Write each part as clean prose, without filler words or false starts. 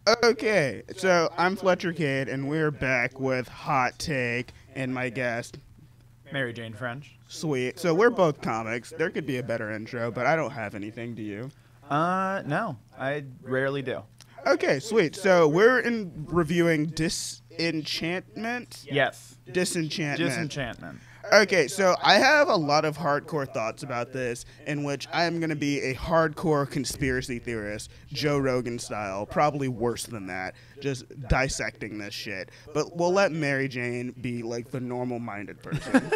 Okay, so I'm Fletcher Kade, and we're back with Hot Take and my guest. Mary Jane French. Sweet. So we're both comics. There could be a better intro, but I don't have anything. Do you? No, I rarely do. Okay, sweet. So we're reviewing Disenchantment. Yes. Disenchantment. Disenchantment. Okay, so I have a lot of hardcore thoughts about this, in which I am going to be a hardcore conspiracy theorist, Joe Rogan style, probably worse than that, just dissecting this shit. But we'll let Mary Jane be like the normal-minded person.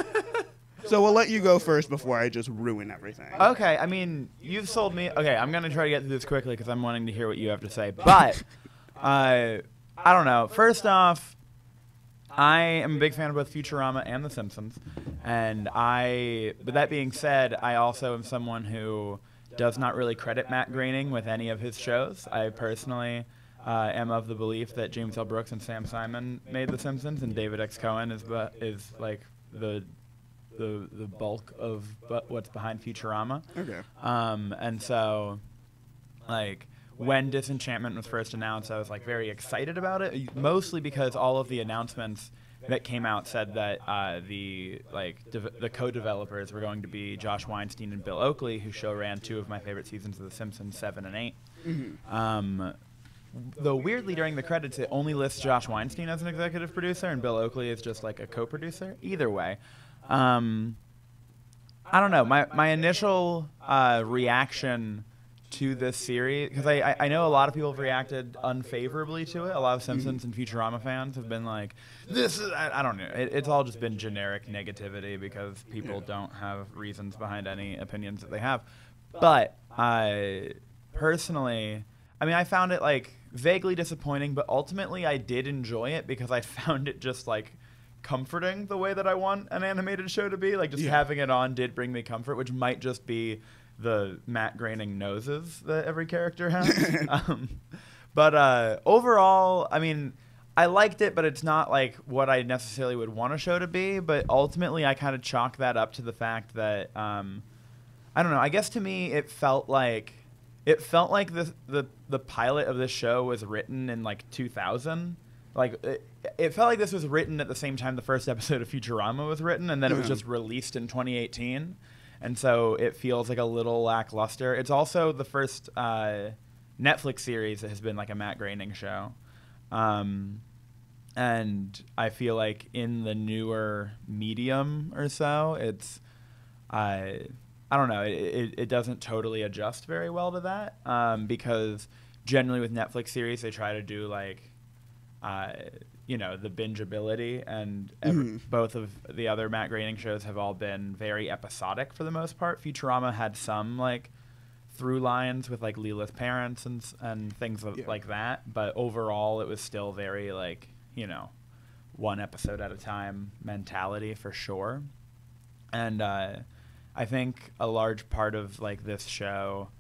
So we'll let you go first before I just ruin everything. Okay, I mean, you've sold me. Okay, I'm going to try to get through this quickly because I'm wanting to hear what you have to say. But, I don't know. First off, I am a big fan of both Futurama and The Simpsons. And but that being said, I also am someone who does not really credit Matt Groening with any of his shows. I personally am of the belief that James L. Brooks and Sam Simon made The Simpsons, and David X. Cohen is like the bulk of what's behind Futurama. Okay. And so, like, when Disenchantment was first announced, I was like very excited about it, mostly because all of the announcements that came out said that the co-developers were going to be Josh Weinstein and Bill Oakley, who show ran two of my favorite seasons of The Simpsons, 7 and 8. Mm-hmm. Though weirdly during the credits it only lists Josh Weinstein as an executive producer and Bill Oakley is just like a co-producer. Either way, I don't know. My initial reaction to this series, because I know a lot of people have reacted unfavorably to it. A lot of Simpsons and Futurama fans have been like, this is, I don't know. It's all just been generic negativity because people don't have reasons behind any opinions that they have. But personally, I mean, I found it like vaguely disappointing, but ultimately I did enjoy it because I found it just like comforting the way that I want an animated show to be. Like just having it on did bring me comfort, which might just be the Matt Groening noses that every character has. But overall, I mean, I liked it, but it's not like what I necessarily would want a show to be. But ultimately, I kind of chalk that up to the fact that I don't know. I guess to me, it felt like the pilot of this show was written in like 2000. Like it felt like this was written at the same time the first episode of Futurama was written, and then it was just released in 2018. And so it feels like a little lackluster. It's also the first Netflix series that has been like a Matt Groening show. And I feel like in the newer medium or so, it's, I don't know, it doesn't totally adjust very well to that. Because generally with Netflix series, they try to do like, the bingeability, and both of the other Matt Groening shows have all been very episodic for the most part. Futurama had some like through lines with like Leela's parents and things like that, but overall it was still very like, one episode at a time mentality for sure. And I think a large part of like this show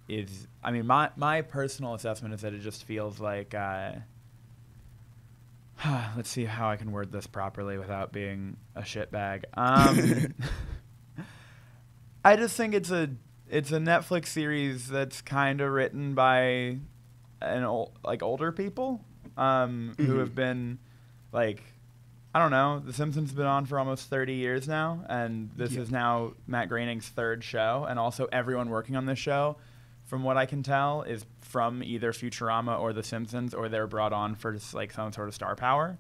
is, I mean, my personal assessment is that it just feels like let's see how I can word this properly without being a shitbag. I just think it's a Netflix series that's kind of written by older people who have been like, I don't know, The Simpsons has been on for almost 30 years now, and this is now Matt Groening's third show, and also everyone working on this show, from what I can tell, is from either Futurama or The Simpsons, or they're brought on for just like some sort of star power.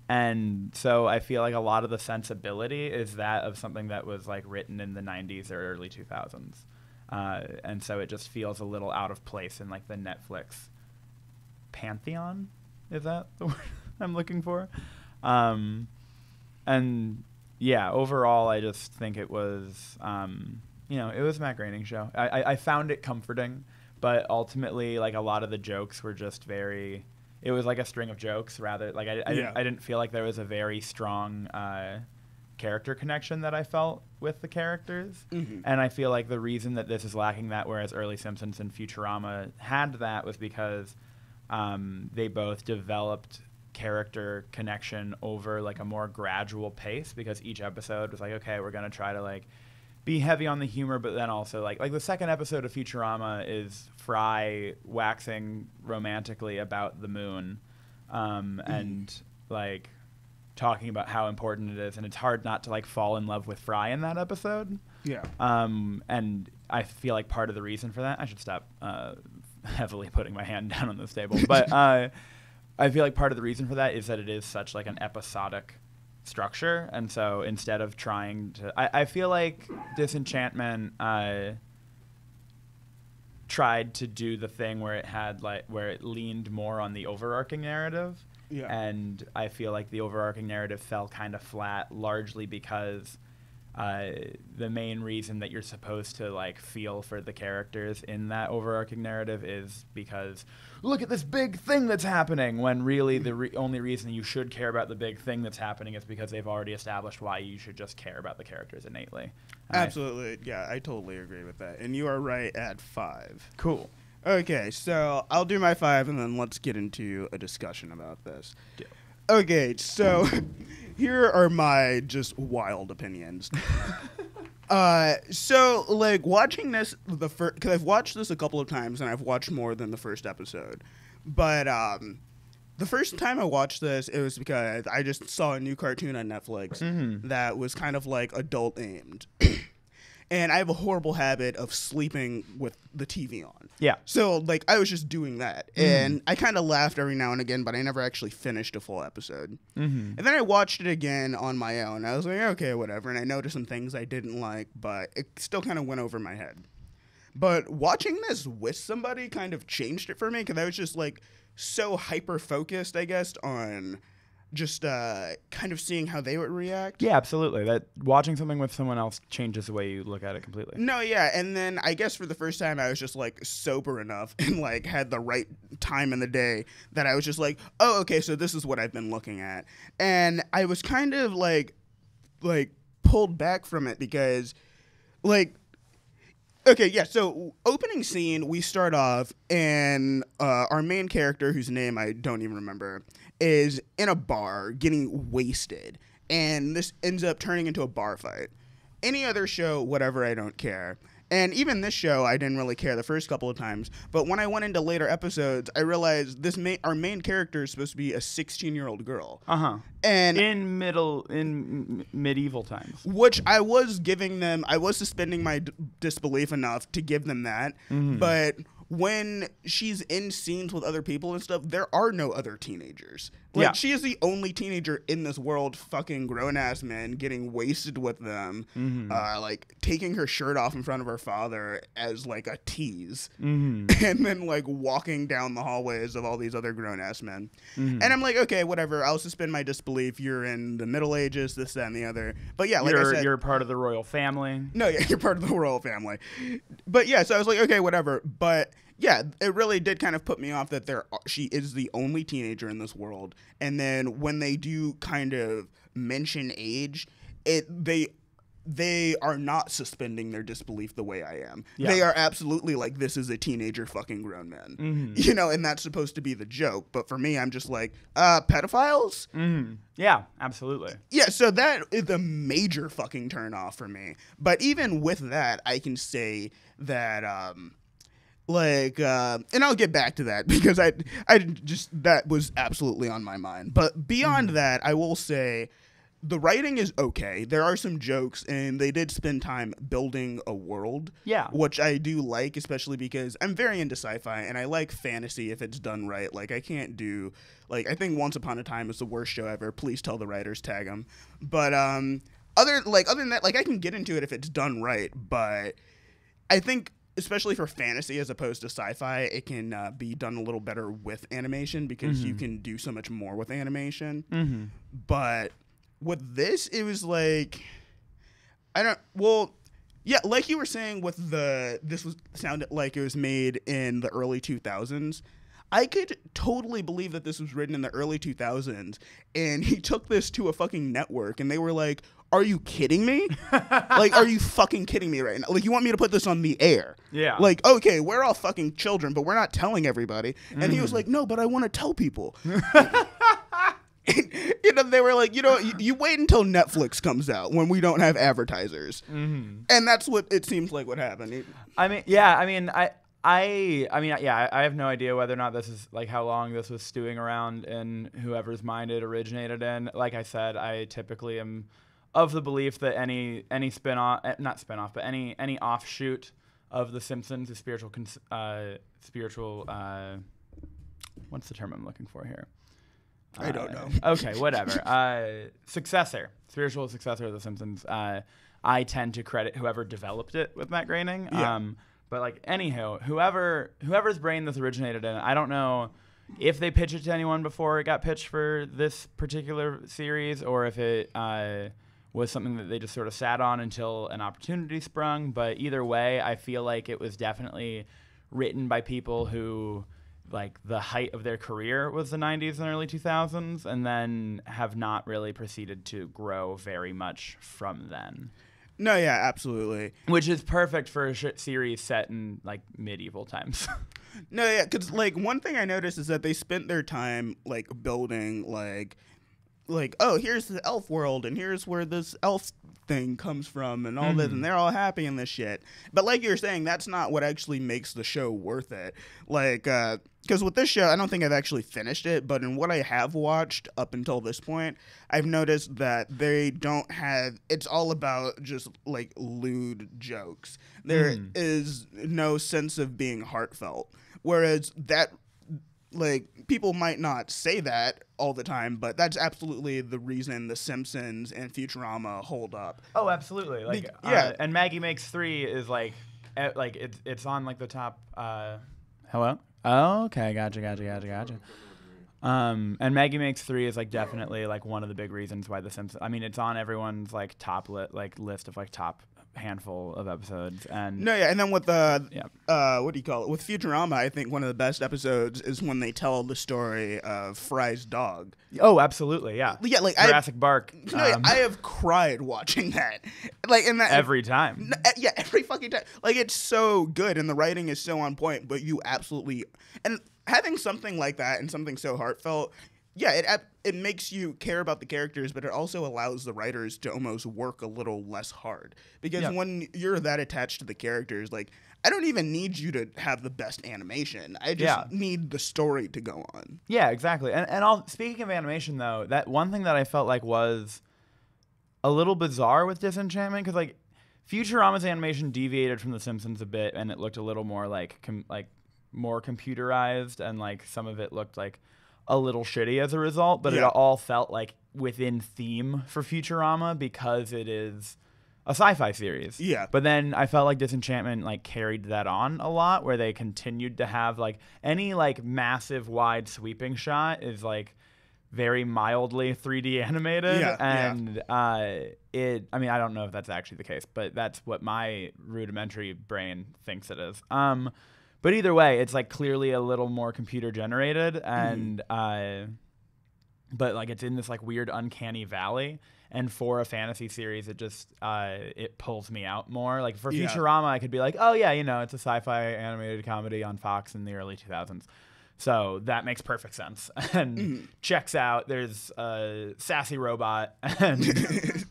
And so I feel like a lot of the sensibility is that of something that was like written in the 90s or early 2000s. And so it just feels a little out of place in like the Netflix pantheon. Is that the word I'm looking for? And yeah, overall, I just think it was, it was a Matt Groening show. I found it comforting, but ultimately, like, a lot of the jokes were just very, it was like a string of jokes rather. Like, I didn't feel like there was a very strong character connection that I felt with the characters. And I feel like the reason that this is lacking that, whereas early Simpsons and Futurama had that, was because they both developed character connection over like a more gradual pace, because each episode was like, okay, we're going to try to like be heavy on the humor, but then also like the second episode of Futurama is Fry waxing romantically about the moon, and like talking about how important it is, and it's hard not to like fall in love with Fry in that episode. Yeah. And I feel like part of the reason for that, I should stop heavily putting my hand down on this table, but I feel like part of the reason for that is that it is such like an episodic structure, and so instead of trying to, I feel like Disenchantment tried to do the thing where it leaned more on the overarching narrative. Yeah. And I feel like the overarching narrative fell kind of flat, largely because the main reason that you're supposed to like feel for the characters in that overarching narrative is because look at this big thing that's happening, when really the only reason you should care about the big thing that's happening is because they've already established why you should just care about the characters innately. Absolutely. Yeah, I totally agree with that. And you are right at 5. Cool. Okay, so I'll do my 5, and then let's get into a discussion about this. Deal. Okay, so here are my just wild opinions. So, like, watching this, because I've watched this a couple of times, and I've watched more than the first episode. But the first time I watched this, it was because I just saw a new cartoon on Netflix that was kind of, like, adult-aimed. And I have a horrible habit of sleeping with the TV on. Yeah. So, like, I was just doing that. And I kind of laughed every now and again, but I never actually finished a full episode. And then I watched it again on my own. I was like, okay, whatever. And I noticed some things I didn't like, but it still kind of went over my head. But watching this with somebody kind of changed it for me, because I was just, like, so hyper-focused, I guess, on just kind of seeing how they would react. Yeah, absolutely. That watching something with someone else changes the way you look at it completely. No, yeah, and then I guess for the first time I was just like sober enough and like had the right time in the day that I was just like, oh, okay, so this is what I've been looking at. And I was kind of like pulled back from it because like, okay, yeah, so opening scene, we start off and our main character, whose name I don't even remember, is in a bar getting wasted, and this ends up turning into a bar fight. Any other show, whatever, I don't care. And even this show, I didn't really care the first couple of times. But when I went into later episodes, I realized our main character is supposed to be a 16-year-old girl. And in medieval times, which I was giving them, I was suspending my disbelief enough to give them that. But when she's in scenes with other people and stuff, there are no other teenagers. Like, she is the only teenager in this world, fucking grown-ass men, getting wasted with them, like, taking her shirt off in front of her father as, like, a tease, and then, like, walking down the hallways of all these other grown-ass men. And I'm like, okay, whatever, I'll suspend my disbelief. You're in the Middle Ages, this, that, and the other. But, yeah, like I said... You're part of the royal family. No, yeah, you're part of the royal family. But, yeah, so I was like, okay, whatever. But... yeah, it really did kind of put me off that she is the only teenager in this world. And then when they do kind of mention age, they are not suspending their disbelief the way I am. Yeah. They are absolutely like, this is a teenager fucking grown man. You know, and that's supposed to be the joke. But for me, I'm just like, pedophiles? Yeah, absolutely. Yeah, so that is a major fucking turn off for me. But even with that, I can say that... and I'll get back to that because I just, that was absolutely on my mind. But beyond that, I will say the writing is okay. There are some jokes, and they did spend time building a world. Yeah. Which I do like, especially because I'm very into sci-fi, and I like fantasy if it's done right. Like, I can't do, like, I think Once Upon a Time is the worst show ever. Please tell the writers, tag them. But other than that, like, I can get into it if it's done right. But I think... especially for fantasy as opposed to sci-fi, it can be done a little better with animation because you can do so much more with animation. But with this, it was like, like you were saying with sounded like it was made in the early 2000s. I could totally believe that this was written in the early 2000s, and he took this to a fucking network, and they were like, are you kidding me? Like, are you fucking kidding me right now? Like, you want me to put this on the air? Yeah. Like, okay, we're all fucking children, but we're not telling everybody. And he was like, no, but I want to tell people. They were like, you wait until Netflix comes out when we don't have advertisers, and that's what it seems like what happened. I have no idea whether or not this is like how long this was stewing around in whoever's mind it originated in. Like I said, I typically am of the belief that any not spin-off, but any offshoot of The Simpsons is spiritual. What's the term I'm looking for here? I don't know. Okay, whatever. Spiritual successor of The Simpsons. I tend to credit whoever developed it with Matt Groening. Yeah. But like, anywho, whoever's brain this originated in, I don't know if they pitched it to anyone before it got pitched for this particular series, or if it was something that they just sort of sat on until an opportunity sprung. But either way, I feel like it was definitely written by people who, like, the height of their career was the 90s and early 2000s, and then have not really proceeded to grow very much from then. No, yeah, absolutely. Which is perfect for a series set in, like, medieval times. No, yeah, because, like, one thing I noticed is that they spent their time, like, building, like, oh, here's the elf world, and here's where this elf thing comes from, and all this, and they're all happy in this shit. But like you're saying, that's not what actually makes the show worth it. Like, because with this show, I don't think I've actually finished it, but in what I have watched up until this point, I've noticed that they don't have, it's all about just, like, lewd jokes. There is no sense of being heartfelt. Whereas that, like, people might not say that all the time, but that's absolutely the reason The Simpsons and Futurama hold up. Oh, absolutely. Like, yeah. And Maggie Makes 3 is like it's on like the top. Hello. Oh, okay. Gotcha. And Maggie Makes 3 is like definitely like one of the big reasons why The Simpsons. I mean, it's on everyone's like top list of like top handful of episodes. And no, yeah, and then with what do you call it? With Futurama, I think one of the best episodes is when they tell the story of Fry's dog. Oh, absolutely, yeah. Yeah, like Jurassic Park. I have cried watching that. Like, in that every time. Yeah, every fucking time. Like, it's so good and the writing is so on point, but you absolutely, and having something like that and something so heartfelt, yeah, it makes you care about the characters, but it also allows the writers to almost work a little less hard. Because when you're that attached to the characters, like, I don't even need you to have the best animation. I just need the story to go on. Yeah, exactly. And speaking of animation, though, that one thing that I felt like was a little bizarre with Disenchantment, because, like, Futurama's animation deviated from The Simpsons a bit, and it looked a little more like more computerized, and like some of it looked like a little shitty as a result, but it all felt like within theme for Futurama because it is a sci-fi series. Yeah. But then I felt like Disenchantment like carried that on a lot, where they continued to have like any like massive wide sweeping shot is like very mildly 3D animated. And I mean, I don't know if that's actually the case, but that's what my rudimentary brain thinks it is. But either way, it's like clearly a little more computer generated, and but like it's in this like weird uncanny valley. And for a fantasy series, it just it pulls me out more. Like for Futurama, I could be like, oh yeah, it's a sci-fi animated comedy on Fox in the early 2000s. So that makes perfect sense and checks out. There's a sassy robot, and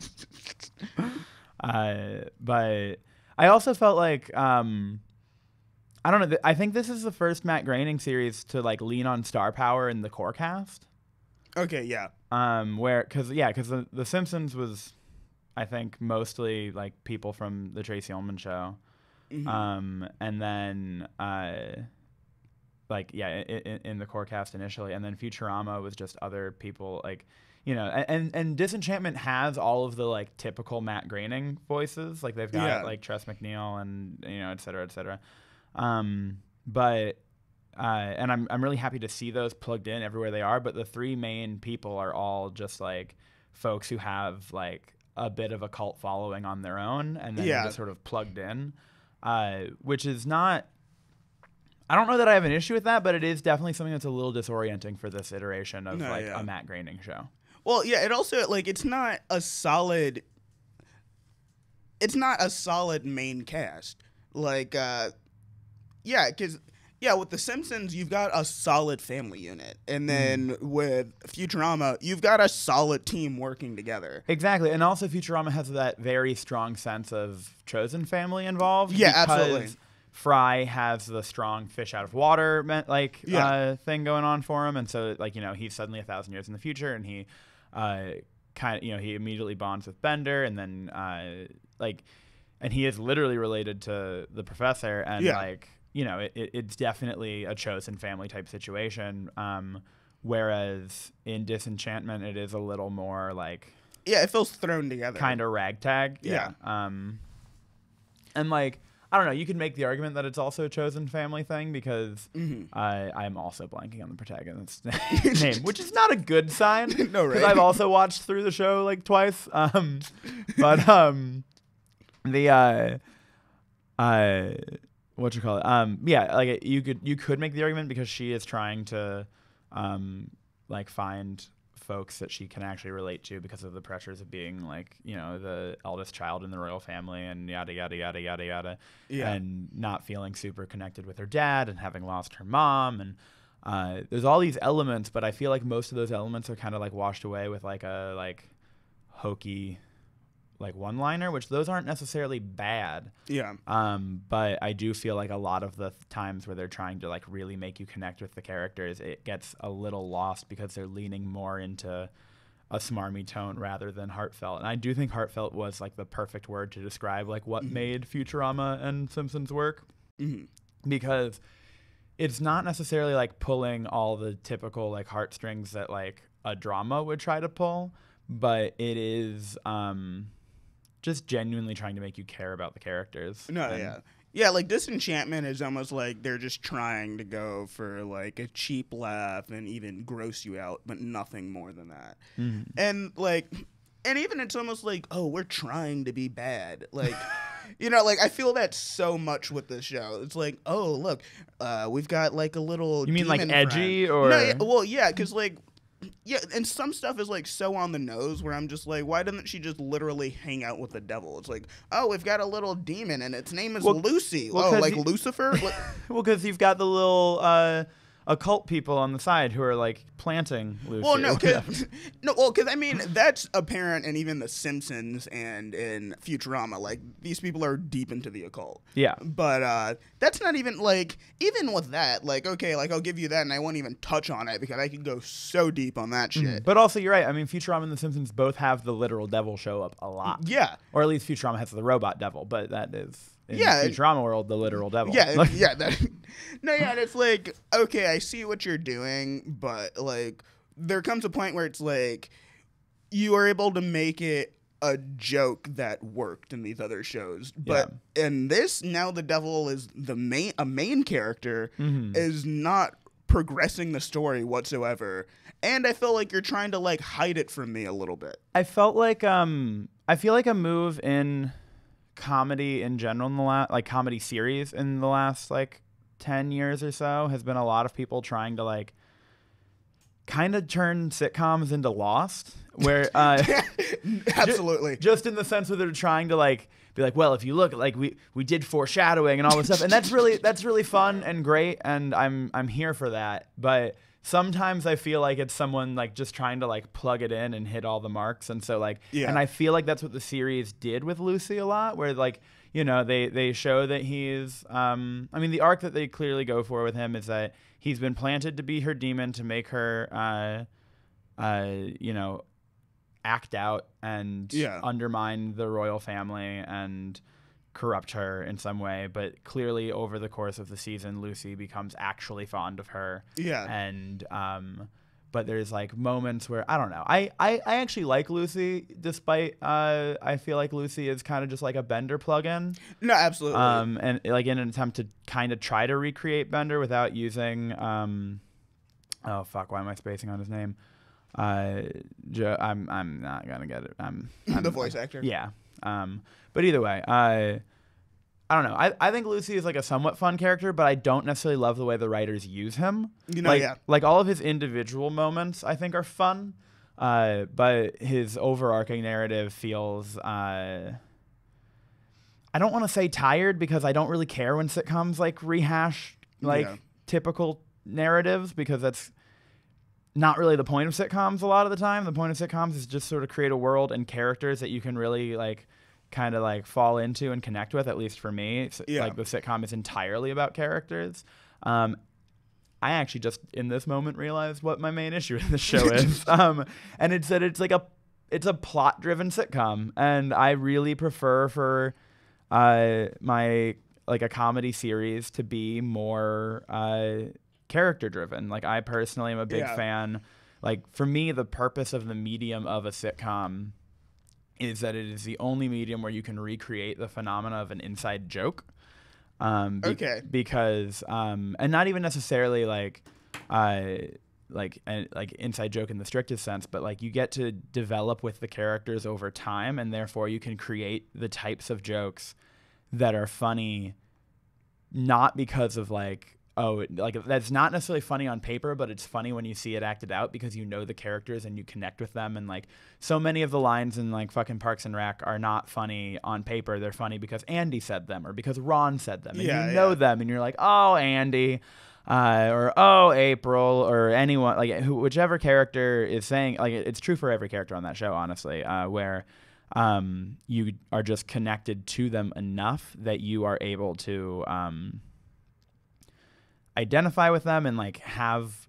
but I also felt like. I don't know. I think this is the first Matt Groening series to like lean on star power in the core cast. Okay, yeah. Because the Simpsons was, I think, mostly like people from the Tracy Ullman Show, and then in the core cast initially, and then Futurama was just other people like. And Disenchantment has all of the like typical Matt Groening voices. Like they've got like Tress MacNeille and et cetera, et cetera. And I'm really happy to see those plugged in everywhere they are. But the three main people are all just like folks who have like a bit of a cult following on their own, and then just sort of plugged in, which is not. I don't know that I have an issue with that, but it is definitely something that's a little disorienting for this iteration of a Matt Groening show. Well, yeah, it also like it's not a solid main cast. Like, because Yeah, with The Simpsons, you've got a solid family unit. And then with Futurama, you've got a solid team working together. Exactly. And also Futurama has that very strong sense of chosen family involved. Yeah, because absolutely. Fry has the strong fish out of water thing going on for him. And so, like, you know, he's suddenly 1,000 years in the future, and he he immediately bonds with Bender, and then, and he is literally related to the professor, and, you know, it's definitely a chosen family type situation. Whereas in Disenchantment, it is a little more like, yeah, it feels thrown together, kind of ragtag. Yeah. And like, I don't know, you could make the argument that it's also a chosen family thing, because I'm also blanking on the protagonist's name, which is not a good sign. No, right? Because I've also watched through the show like twice. What you call it? Yeah, like you could make the argument because she is trying to like find folks that she can actually relate to because of the pressures of being, like, you know, the eldest child in the royal family and yada yada yada yada yada, and not feeling super connected with her dad and having lost her mom, and there's all these elements, but I feel like most of those elements are kind of like washed away with like a hokey like one-liner, which those aren't necessarily bad. Yeah. But I do feel like a lot of the times where they're trying to like really make you connect with the characters, it gets a little lost because they're leaning more into a smarmy tone rather than heartfelt. And I do think heartfelt was like the perfect word to describe like what made Futurama and Simpsons work, because it's not necessarily like pulling all the typical like heartstrings that like a drama would try to pull, but it is just genuinely trying to make you care about the characters. Yeah, like Disenchantment is almost like they're just trying to go for like a cheap laugh and even gross you out, but nothing more than that. And even it's almost like, oh, we're trying to be bad. Like, you know, like I feel that so much with this show. It's like, oh, look, we've got like a little. You mean like edgy friend. or? No, yeah, because like. Yeah, and some stuff is like so on the nose where I'm just like, why didn't she just literally hang out with the devil? It's like, oh, we've got a little demon and its name is Lucy. Like Lucifer? Well, because you've got the little occult people on the side who are like planting Lucy. Well, no, because I mean that's apparent in even The Simpsons and in Futurama. Like these people are deep into the occult. Yeah, but that's not even like even with that. Like okay, like I'll give you that, and I won't even touch on it because I could go so deep on that shit. But also, you're right. I mean, Futurama and The Simpsons both have the literal devil show up a lot. Yeah, or at least Futurama has the robot devil, but that is. In the Futurama world, the literal devil. Yeah, and it's like, okay, I see what you're doing, but like, there comes a point where it's like, you are able to make it a joke that worked in these other shows, but in this, now the devil is a main character, is not progressing the story whatsoever, and I feel like you're trying to like hide it from me a little bit. I felt like I feel like a move in comedy in general in the like comedy series in the last like 10 years or so has been a lot of people trying to like kind of turn sitcoms into Lost, where absolutely just in the sense where they're trying to like be like, well, if you look like we did foreshadowing and all this stuff, and that's really fun and great, and I'm here for that, but sometimes I feel like it's someone like just trying to like plug it in and hit all the marks. And so like, and I feel like that's what the series did with Lucy a lot, where like, you know, they show that he's, I mean, the arc that they clearly go for with him is that he's been planted to be her demon to make her, you know, act out and undermine the royal family and corrupt her in some way, but clearly over the course of the season Lucy becomes actually fond of her, and but there's like moments where I don't know, I actually like Lucy, despite I feel like Lucy is kind of just like a Bender plug-in. No, absolutely. And like in an attempt to kind of try to recreate Bender without using oh fuck, why am I spacing on his name? I'm not gonna get it. I'm the voice actor. Yeah. But either way, I don't know. I think Lucy is like a somewhat fun character, but I don't necessarily love the way the writers use him. You know, like all of his individual moments I think are fun, but his overarching narrative feels I don't want to say tired, because I don't really care when sitcoms like rehash like typical narratives, because that's not really the point of sitcoms a lot of the time. The point of sitcoms is just sort of create a world and characters that you can really like kind of like fall into and connect with, at least for me. Like the sitcom is entirely about characters. I actually just in this moment realized what my main issue in the show is. And it's that it's a plot driven sitcom, and I really prefer for my like a comedy series to be more character driven. Like I personally am a big fan. Like for me, the purpose of the medium of a sitcom is that it is the only medium where you can recreate the phenomena of an inside joke. Because and not even necessarily like inside joke in the strictest sense, but like you get to develop with the characters over time, and therefore you can create the types of jokes that are funny, not because of like, oh, like that's not necessarily funny on paper, but it's funny when you see it acted out because you know the characters and you connect with them. And like so many of the lines in like fucking Parks and Rec are not funny on paper. They're funny because Andy said them or because Ron said them, and you know them, and you're like, oh, Andy, or oh, April, or anyone, like whichever character is saying, like it's true for every character on that show, honestly, where you are just connected to them enough that you are able to identify with them and like have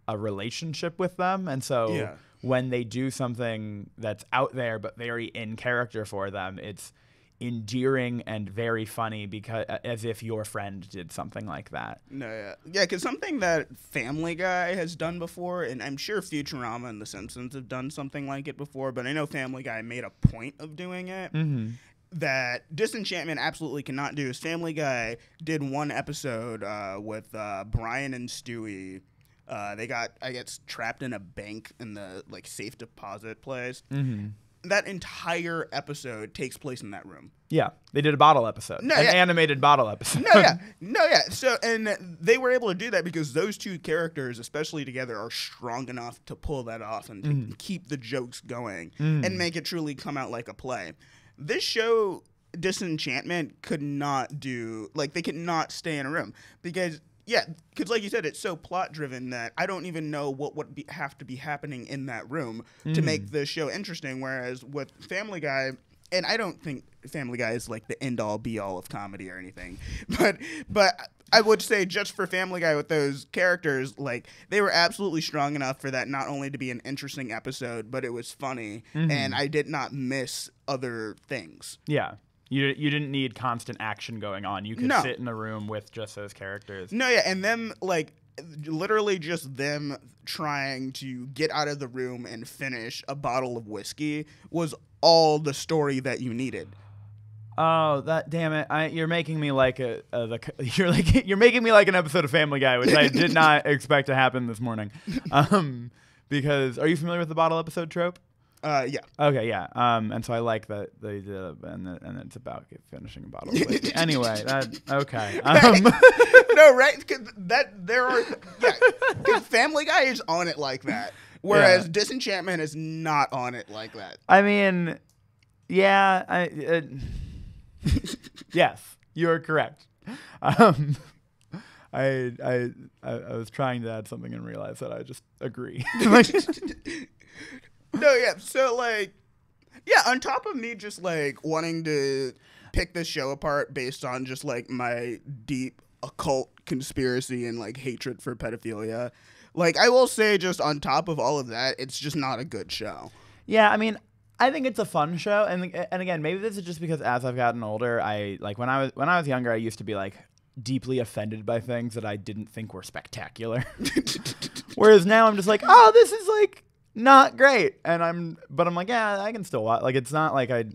a relationship with them. And so when they do something that's out there but very in character for them, it's endearing and very funny, because as if your friend did something like that. Because something that Family Guy has done before, and I'm sure Futurama and The Simpsons have done something like it before, but I know Family Guy made a point of doing it. That Disenchantment absolutely cannot do is Family Guy did one episode with Brian and Stewie. They got, I guess, trapped in a bank in the like safe deposit place. That entire episode takes place in that room. Yeah, they did a bottle episode, animated bottle episode. So, and they were able to do that because those two characters, especially together, are strong enough to pull that off and to keep the jokes going and make it truly come out like a play. This show, Disenchantment, could not do, like, they could not stay in a room because, like you said, it's so plot driven that I don't even know what would have to be happening in that room to make the show interesting. Whereas with Family Guy, and I don't think Family Guy is like the end all be all of comedy or anything, but I would say just for Family Guy with those characters, like they were absolutely strong enough for that not only to be an interesting episode, but it was funny, and I did not miss other things. Yeah. You didn't need constant action going on. You could sit in a room with just those characters. And them, like, literally just them trying to get out of the room and finish a bottle of whiskey was all the story that you needed. Oh, that damn it! You're making me like you're making me like an episode of Family Guy, which I did not expect to happen this morning. Because are you familiar with the bottle episode trope? Yeah. Okay, yeah. And so I like that they did, and it's about finishing a bottle of whiskey. Anyway, okay. No, right? Because Family Guy is on it like that, whereas Disenchantment is not on it like that. I mean, yes, you are correct. I was trying to add something and realized that I just agree. So, like, on top of me just, like, wanting to pick this show apart based on just, like, my deep occult conspiracy and, like, hatred for pedophilia, like, I will say just on top of all of that, it's just not a good show. Yeah, I mean, I think it's a fun show, and again, maybe this is just because as I've gotten older, I, like, when I was younger, I used to be, like, deeply offended by things that I didn't think were spectacular. Whereas now I'm just like, oh, this is, like, not great, but I'm like, yeah, I can still watch. Like, it's not like I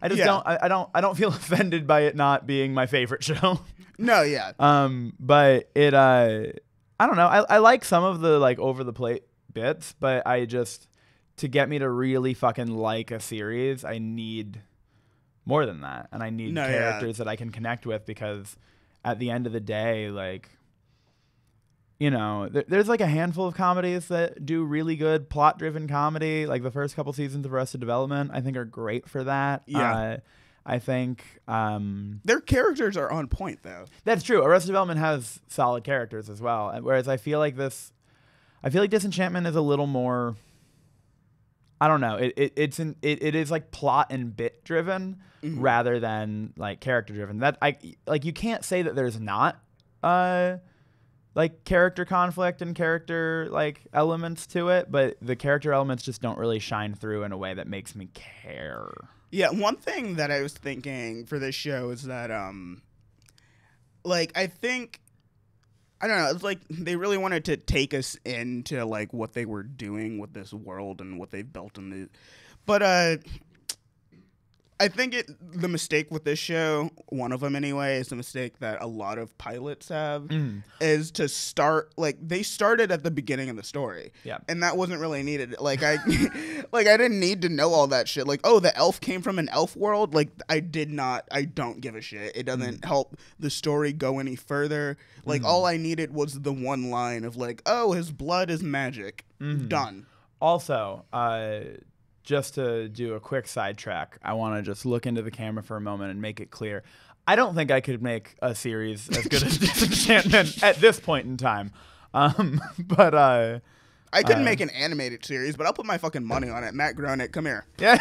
don't feel offended by it not being my favorite show. But it I don't know. I like some of the like over the plate bits, but to get me to really fucking like a series, I need more than that, and I need characters that I can connect with, because at the end of the day, like, you know, there's like a handful of comedies that do really good plot-driven comedy. Like the first couple seasons of Arrested Development, I think, are great for that. I think Their characters are on point, though. that's true. Arrested Development has solid characters as well, whereas I feel like Disenchantment is a little more. I don't know. It is like plot and bit driven rather than like character driven. That you can't say that there's not like character conflict and character like elements to it, but the character elements just don't really shine through in a way that makes me care. Yeah, one thing that I was thinking for this show is that like I don't know, it's like they really wanted to take us into like what they were doing with this world and what they've built in the but I think the mistake with this show, one of them anyway, is the mistake that a lot of pilots have, is to start like they started at the beginning of the story, and that wasn't really needed. Like I didn't need to know all that shit. Like, oh, the elf came from an elf world. Like I don't give a shit. It doesn't help the story go any further. Like all I needed was the one line of like, oh, his blood is magic. Done. Also, just to do a quick sidetrack, I want to just look into the camera for a moment and make it clear. I don't think I could make a series as good as Disenchantment at this point in time. But I couldn't make an animated series, but I'll put my fucking money on it. Matt Groening, come here. Yeah.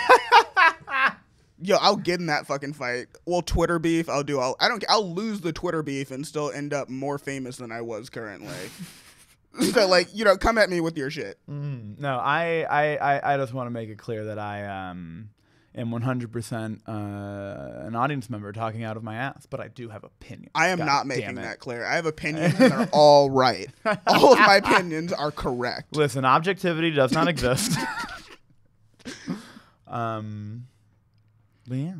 Yo, I'll get in that fucking fight. Well, Twitter beef, I'll lose the Twitter beef and still end up more famous than I was currently. So, like, come at me with your shit. No, I just want to make it clear that I am 100% an audience member talking out of my ass, but I do have opinions. I am not making that clear. I have opinions and they're all right. All of my opinions are correct. Listen, objectivity does not exist. But yeah.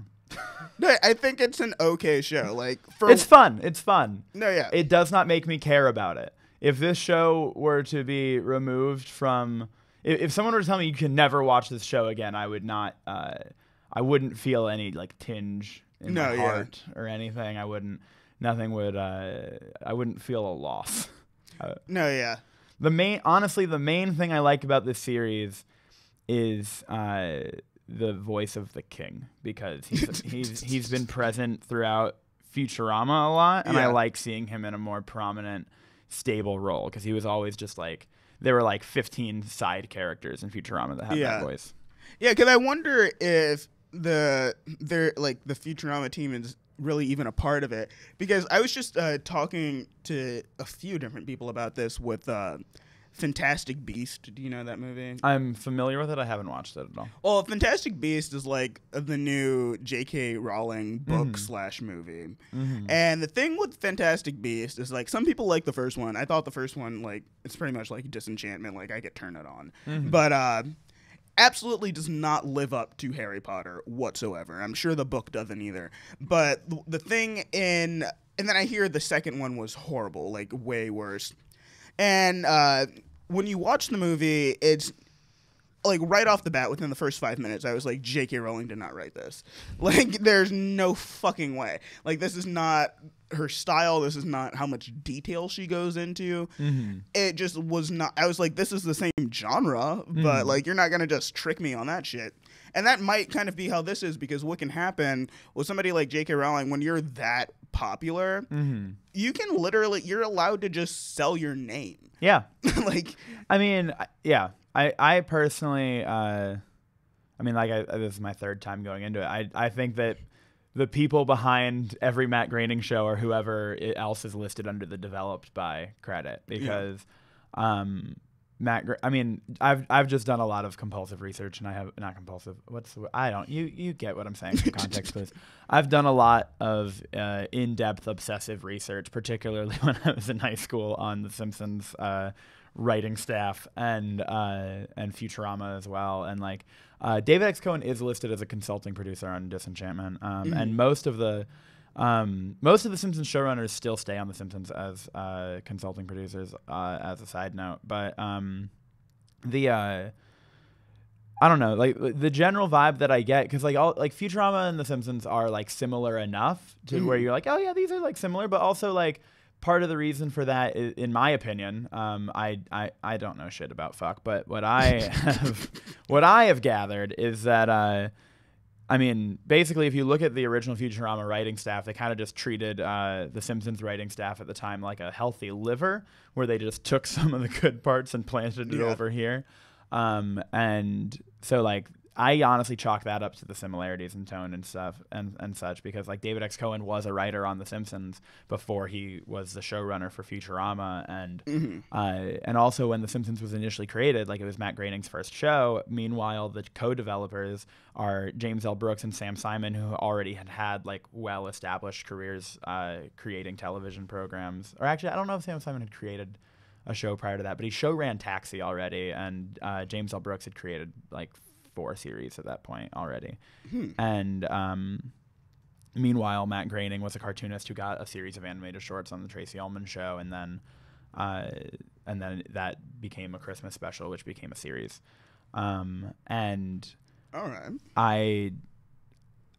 No, I think it's an okay show. Like, it's fun. It's fun. No, yeah. It does not make me care about it. If this show were to be removed from, if someone were to tell me you can never watch this show again, I would not. I wouldn't feel any like tinge in my heart or anything. I wouldn't. Nothing would. I wouldn't feel a loss. No, yeah. The main thing I like about this series is the voice of the king, because he's been present throughout Futurama a lot, and I like seeing him in a more prominent, stable role, because he was always just like, there were like 15 side characters in Futurama that had that voice. Yeah, because I wonder if the Futurama team is really even a part of it, because I was just talking to a few different people about this with Fantastic Beast. Do you know that movie? I'm familiar with it. I haven't watched it at all. Well, Fantastic Beast is like the new J.K. Rowling book / movie. And the thing with Fantastic Beast is like some people like the first one. I thought the first one, like, it's pretty much like Disenchantment. Like, I could turn it on. But absolutely does not live up to Harry Potter whatsoever. I'm sure the book doesn't either. But the thing and then I hear the second one was horrible, like way worse. And when you watch the movie, it's like right off the bat, within the first 5 minutes, I was like, J.K. Rowling did not write this. Like, there's no fucking way. Like, this is not her style. This is not how much detail she goes into. It just was not. I was like, this is the same genre, but like, you're not going to just trick me on that shit. And that might kind of be how this is, because what can happen with somebody like J.K. Rowling, when you're that popular, you can literally, you're allowed to just sell your name. Yeah. Like, I mean, yeah. I personally, I mean, like, this is my third time going into it. I think that the people behind every Matt Groening show or whoever else is listed under the developed by credit, because I mean, I've just done a lot of compulsive research, and I have not compulsive. You get what I'm saying for context clues. I've done a lot of in-depth obsessive research, particularly when I was in high school on the Simpsons writing staff and Futurama as well. And like David X. Cohen is listed as a consulting producer on Disenchantment, and most of the Simpsons showrunners still stay on The Simpsons as consulting producers, as a side note. But I don't know, like the general vibe that I get, because like Futurama and The Simpsons are like similar enough to where you're like, oh yeah, these are like similar, but also like part of the reason for that, in my opinion, I don't know shit about fuck, but what I have gathered is that I mean, basically, if you look at the original Futurama writing staff, they kind of just treated the Simpsons writing staff at the time like a healthy liver, where they just took some of the good parts and planted it over here. And so, like, I honestly chalk that up to the similarities in tone and stuff and such, because like David X. Cohen was a writer on The Simpsons before he was the showrunner for Futurama, and also when The Simpsons was initially created, like it was Matt Groening's first show. Meanwhile, the co-developers are James L. Brooks and Sam Simon, who already had like well-established careers creating television programs. Or actually, I don't know if Sam Simon had created a show prior to that, but he show ran Taxi already, and James L. Brooks had created like 4 series at that point already. And meanwhile, Matt Groening was a cartoonist who got a series of animated shorts on the Tracy Ullman Show, and then that became a Christmas special, which became a series. And all right, I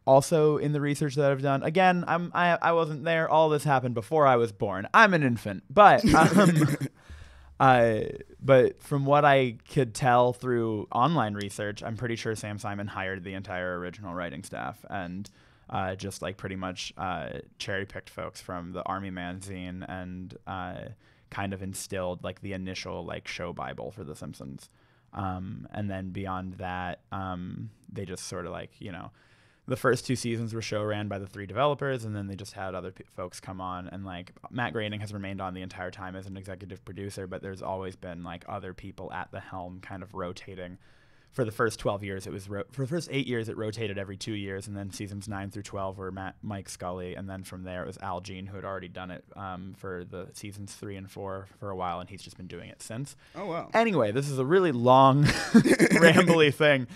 also, in the research that I've done, again, I wasn't there. All this happened before I was born. I'm an infant, but but from what I could tell through online research, I'm pretty sure Sam Simon hired the entire original writing staff and just like pretty much cherry picked folks from the Army magazine and kind of instilled like the initial like show Bible for The Simpsons. And then beyond that, they just sort of like, you know, the first 2 seasons were show ran by the 3 developers, and then they just had other folks come on. And like Matt Groening has remained on the entire time as an executive producer, but there's always been like other people at the helm, kind of rotating. For the first 12 years, it was for the first 8 years, it rotated every 2 years, and then seasons 9 through 12 were Mike Scully, and then from there it was Al Jean, who had already done it for the seasons 3 and 4 for a while, and he's just been doing it since. Oh wow! Anyway, this is a really long, rambly thing.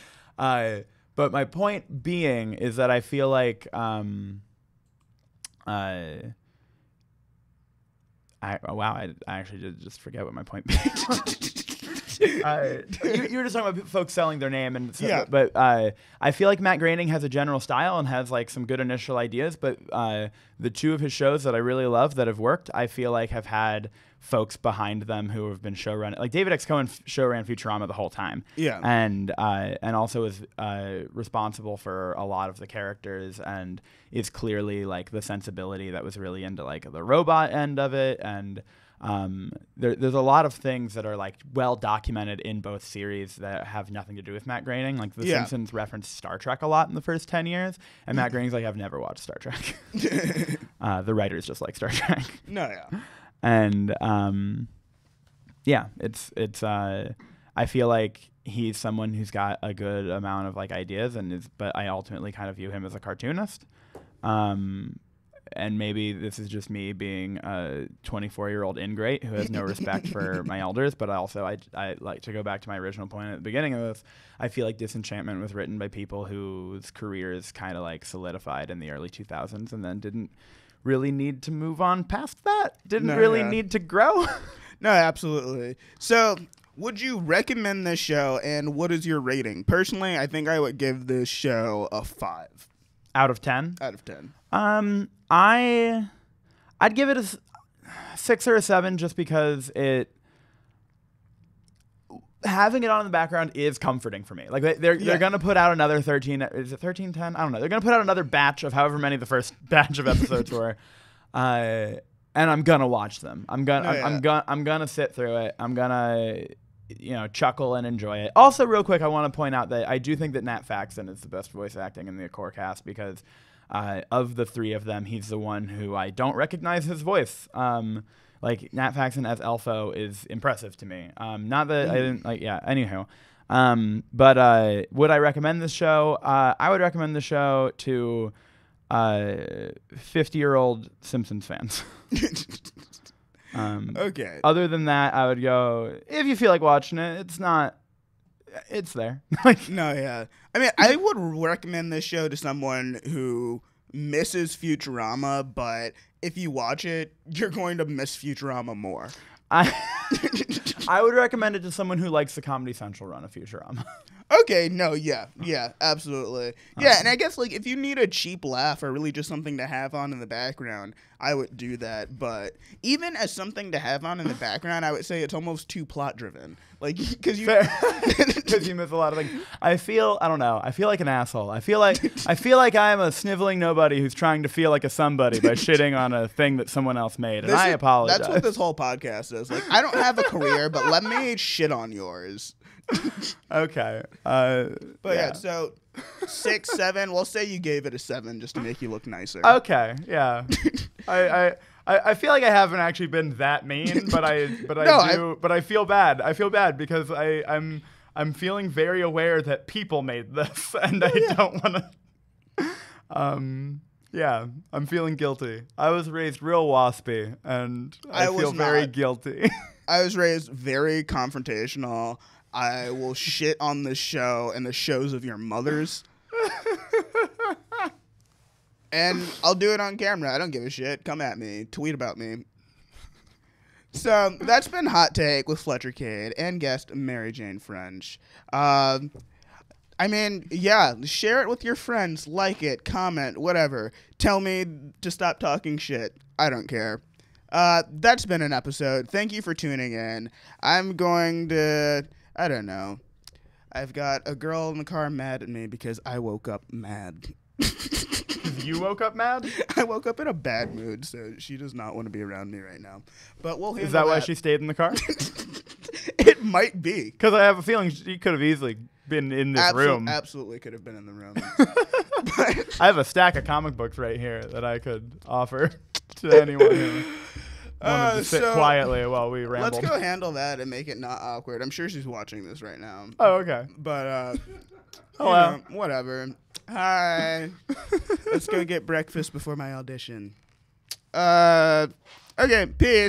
But my point being is that I feel like I actually did just forget what my point being. You were just talking about folks selling their name, and so, but I feel like Matt Groening has a general style and has like some good initial ideas, but the 2 of his shows that I really love that have worked, I feel like have had folks behind them who have been showrunning. Like David X. Cohen showran Futurama the whole time, and also is responsible for a lot of the characters, and is clearly like the sensibility that was really into like the robot end of it, and there's a lot of things that are like well documented in both series that have nothing to do with Matt Groening. Like The Simpsons referenced Star Trek a lot in the first 10 years, and Matt Groening's like, I've never watched Star Trek. The writers just like Star Trek. And it's I feel like he's someone who's got a good amount of like ideas, but I ultimately kind of view him as a cartoonist. And maybe this is just me being a 24-year-old ingrate who has no respect for my elders, but also I like to go back to my original point at the beginning of this. I feel like Disenchantment was written by people whose careers kind of like solidified in the early 2000s and then didn't really need to move on past that, need to grow. No, absolutely. So would you recommend this show, and what is your rating? Personally, I think I would give this show a 5. Out of 10? Out of 10. I'd give it a 6 or a 7 just because having it on in the background is comforting for me. Like they're going to put out another 13, is it 1310? I don't know. They're going to put out another batch of however many the first batch of episodes were. And I'm going to watch them. I'm going to sit through it. I'm going to chuckle and enjoy it. Also, real quick, I want to point out that I do think that Nat Faxon is the best voice acting in the core cast because of the 3 of them, he's the one who I don't recognize his voice. Like Nat Faxon as Elfo is impressive to me. Not that I didn't like. Yeah. Anywho, but would I recommend this show? I would recommend the show to 50-year-old Simpsons fans. Okay. Other than that, I would go, if you feel like watching it, it's there. No, yeah. I mean, I would recommend this show to someone who misses Futurama, but if you watch it, you're going to miss Futurama more. I would recommend it to someone who likes the Comedy Central run of Futurama. Okay, no, yeah, absolutely. Yeah, and I guess, like, if you need a cheap laugh or really just something to have on in the background, I would do that. But even as something to have on in the background, I would say it's almost too plot-driven. Like, because you... Because you miss a lot of things. I don't know. I feel like an asshole. I feel like I'm a sniveling nobody who's trying to feel like a somebody by shitting on a thing that someone else made, and I apologize. That's what this whole podcast is. Like, I don't have a career, but let me shit on yours. Okay. But yeah, so 6, 7. We'll say you gave it a 7 just to make you look nicer. Okay. Yeah. I feel like I haven't actually been that mean, but I feel bad. I feel bad because I'm feeling very aware that people made this, and I don't want to. Yeah, I'm feeling guilty. I was raised real waspy, and I feel very guilty. I was raised very confrontational. I will shit on this show and the shows of your mothers. And I'll do it on camera. I don't give a shit. Come at me. Tweet about me. So that's been Hot Take with Fletcher Kade and guest Mary Jane French. I mean, yeah, share it with your friends. Like it, comment, whatever. Tell me to stop talking shit. I don't care. That's been an episode. Thank you for tuning in. I'm going to... I don't know. I've got a girl in the car mad at me because I woke up mad. You woke up mad? I woke up in a bad mood, so she does not want to be around me right now. But we'll handle Is that why she stayed in the car? It might be. Because I have a feeling she could have easily been in this room. Absolutely could have been in the room. I have a stack of comic books right here that I could offer to anyone who wanted to sit quietly while we rambled. Let's go handle that and make it not awkward. I'm sure she's watching this right now. Oh, okay. But, hello. Whatever. Hi. Let's go get breakfast bore my audition. Okay, peace.